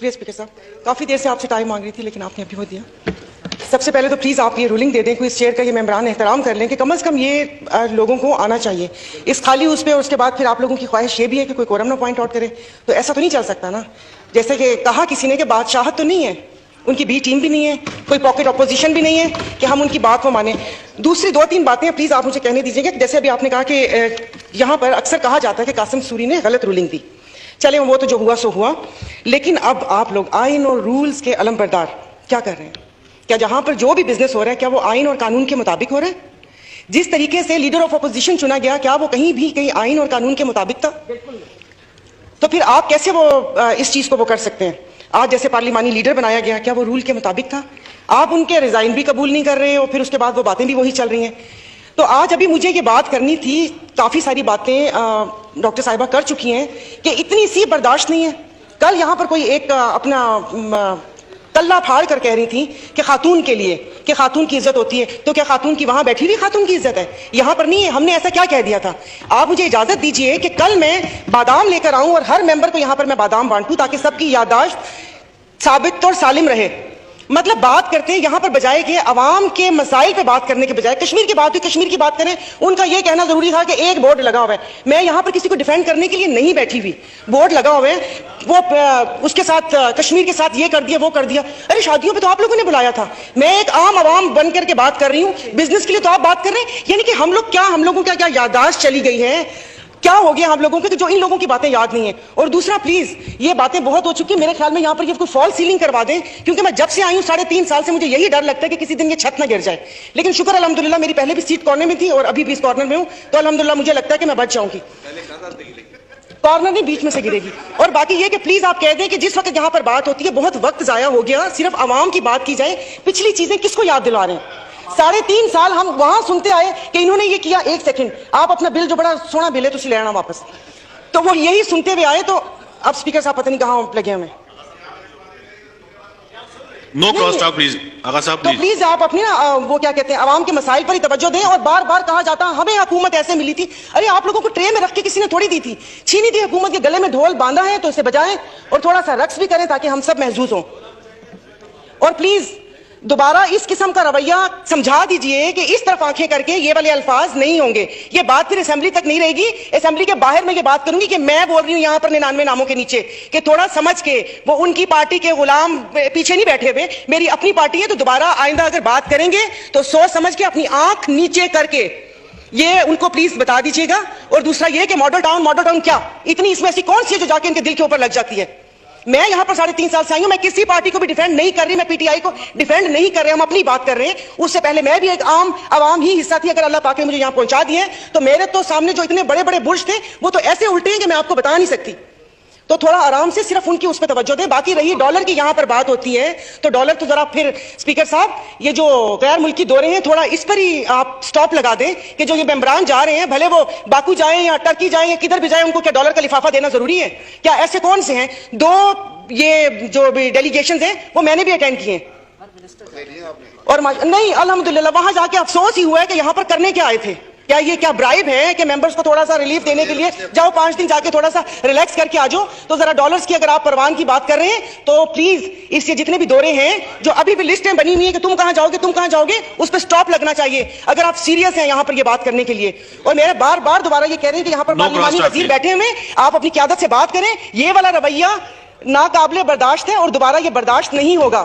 Speaker साहब, काफ़ी देर से आपसे टाइम मांग रही थी लेकिन आपने अभी वो दिया। सबसे पहले तो प्लीज़ आप ये रूलिंग दे दें, कोई इस चेयर का ये मेंबरान एहतराम कर लें कि कम से कम ये लोगों को आना चाहिए इस खाली उस पर। और उसके बाद फिर आप लोगों की ख्वाहिश ये भी है कि कोई कोरम ना पॉइंट आउट करे, तो ऐसा तो नहीं चल सकता ना। जैसे कि कहा किसी ने कि बादशाहत तो नहीं है, उनकी बी टीम भी नहीं है, कोई पॉकेट अपोजिशन भी नहीं है कि हम उनकी बात को माने। दूसरी दो तीन बातें प्लीज़ आप मुझे कहने दीजिएगा। जैसे अभी आपने कहा कि यहाँ पर अक्सर कहा जाता है कि कासिम सूरी ने गलत रूलिंग दी, चले वो तो जो हुआ सो हुआ, लेकिन अब आप लोग आइन और रूल्स के अलमबरदार क्या कर रहे हैं? क्या जहां पर जो भी बिजनेस हो रहा है क्या वो आइन और कानून के मुताबिक हो रहा है? जिस तरीके से लीडर ऑफ अपोजिशन चुना गया क्या वो कहीं आइन और कानून के मुताबिक था? तो फिर आप कैसे वो इस चीज को वो कर सकते हैं? आज जैसे पार्लिमानी लीडर बनाया गया, क्या वो रूल के मुताबिक था? आप उनके रिजाइन भी कबूल नहीं कर रहे और फिर उसके बाद वो बातें भी वही चल रही हैं। तो आज अभी मुझे ये बात करनी थी, काफी सारी बातें डॉक्टर साहिबा कर चुकी हैं कि इतनी सी बर्दाश्त नहीं है। कल यहाँ पर कोई एक अपना तल्ला फाड़ कर कह रही थी कि खातून के लिए कि खातून की इज्जत होती है, तो क्या खातून की वहां बैठी हुई खातून की इज्जत है? यहाँ पर नहीं है। हमने ऐसा क्या कह दिया था? आप मुझे इजाजत दीजिए कि कल मैं बादाम लेकर आऊं और हर मेंबर को यहाँ पर मैं बादाम बांटूं ताकि सबकी याददाश्त साबित और सालिम रहे। मतलब बात करते हैं यहाँ पर बजाय के अवाम के मसाइल पे बात करने के बजाय कश्मीर की बात हुई, कश्मीर की बात करें। उनका ये कहना जरूरी था कि एक बोर्ड लगा हुआ है। मैं यहाँ पर किसी को डिफेंड करने के लिए नहीं बैठी हुई, बोर्ड लगा हुआ है, वो उसके साथ कश्मीर के साथ ये कर दिया वो कर दिया। अरे शादियों पे तो आप लोगों ने बुलाया था। मैं एक आम अवाम बन करके बात कर रही हूँ, बिजनेस के लिए तो आप बात कर रहे हैं। यानी कि हम लोगों का क्या याददाश्त चली गई है? क्या हो गया हम लोगों को कि जो इन लोगों की बातें याद नहीं है? और दूसरा प्लीज, ये बातें बहुत हो चुकी है मेरे ख्याल में, यहाँ पर ये कोई फॉल सीलिंग करवा दें, क्योंकि मैं जब से आई हूँ 3.5 साल से मुझे यही डर लगता है कि किसी दिन ये छत ना गिर जाए। लेकिन शुक्र अल्हम्दुलिल्लाह मेरी पहले भी सीट कॉर्नर में थी और अभी भी इस कॉर्नर में हूँ, तो अल्हम्दुलिल्लाह मुझे लगता है कि मैं बच जाऊंगी। कॉर्नर नहीं, बीच में से गिरेगी। और बाकी ये कि प्लीज आप कह दें कि जिस वक्त यहाँ पर बात होती है बहुत वक्त जाया हो गया, सिर्फ आवाम की बात की जाए। पिछली चीजें किसको याद दिला रहे हैं? 3.5 साल हम वहां सुनते आए कि इन्होंने ये किया। एक सेकंड, आप अपना बिल जो बड़ा सोना बिल है तुझे ले आना वापस, तो वो यही सुनते हुए आए। तो अब स्पीकर साहब पता नहीं कहाँ लगे हमें। नो क्रॉस टॉक प्लीज, आगा साहब तो प्लीज आप अपनी ना वो क्या कहते हैं आवाम के मसाइल पर ही तवज्जो दें। और बार बार कहा जाता है हमें हुकूमत ऐसे मिली थी। अरे आप लोगों को ट्रे में रख के किसी ने थोड़ी दी थी, छीनी थी हुकूमत के गले में ढोल बांधा है तो इसे बजाएं और थोड़ा सा रक्स भी करें ताकि हम सब महसूस हों। और प्लीज दोबारा इस किस्म का रवैया समझा दीजिए कि इस तरफ आंखें करके ये वाले अल्फाज नहीं होंगे। ये बात फिर असेंबली तक नहीं रहेगी। असेंबली के बाहर में ये बात करूंगी कि मैं बोल रही हूं यहां पर 99 नामों के नीचे कि थोड़ा समझ के, वो उनकी पार्टी के गुलाम पीछे नहीं बैठे हुए, मेरी अपनी पार्टी है। तो दोबारा आइंदा अगर बात करेंगे तो सोच समझ के अपनी आंख नीचे करके ये उनको प्लीज बता दीजिएगा। और दूसरा ये कि मॉडल टाउन क्या, इतनी इसमें ऐसी कौन सी है जो जाके इनके दिल के ऊपर लग जाती है? मैं यहां पर 3.5 साल से आई हूं, मैं किसी पार्टी को भी डिफेंड नहीं कर रही, मैं पीटीआई को डिफेंड नहीं कर रहे, हम अपनी बात कर रहे हैं। उससे पहले मैं भी एक आम आवाम ही हिस्सा थी। अगर अल्लाह पाक ने मुझे यहां पहुंचा दिए तो मेरे तो सामने जो इतने बड़े बड़े बुर्ज थे वो तो ऐसे उल्टे हैं कि मैं आपको बता नहीं सकती। तो थोड़ा आराम से सिर्फ उनकी उस पर तवज्जो दें। बाकी रही डॉलर की यहां पर बात होती है तो डॉलर तो जरा फिर स्पीकर साहब ये जो गैर मुल्की दौरे हैं थोड़ा इस पर ही आप स्टॉप लगा दें कि जो ये मेंबरान जा रहे हैं, भले वो बाकू जाएं या टर्की जाएं या किधर भी जाएं, उनको क्या डॉलर का लिफाफा देना जरूरी है? क्या ऐसे कौन से हैं? 2 ये जो भी डेलीगेशंस हैं वो मैंने भी अटेंड किए और नहीं अल्हम्दुलिल्लाह वहां जाके अफसोस ही हुआ है कि यहां पर करने क्या आए थे? क्या ये क्या ब्राइब है कि मेंबर्स को थोड़ा सा रिलीफ देने के लिए जाओ 5 दिन जाके थोड़ा सा रिलैक्स करके आ जाओ? तो जरा डॉलर्स की अगर आप परवान की बात कर रहे हैं तो प्लीज इससे जितने भी दौरे हैं जो अभी भी लिस्टें बनी हुई है कि तुम कहां जाओगे, उस पर स्टॉप लगना चाहिए अगर आप सीरियस हैं यहां पर ये बात करने के लिए। और मेरे बार बार दोबारा ये कह रहे हैं कि यहां पर पार्लिमानी वजीर बैठे हुए, आप अपनी क़यादत से बात करें। ये वाला रवैया नाकाबिले बर्दाश्त है और दोबारा ये बर्दाश्त नहीं होगा।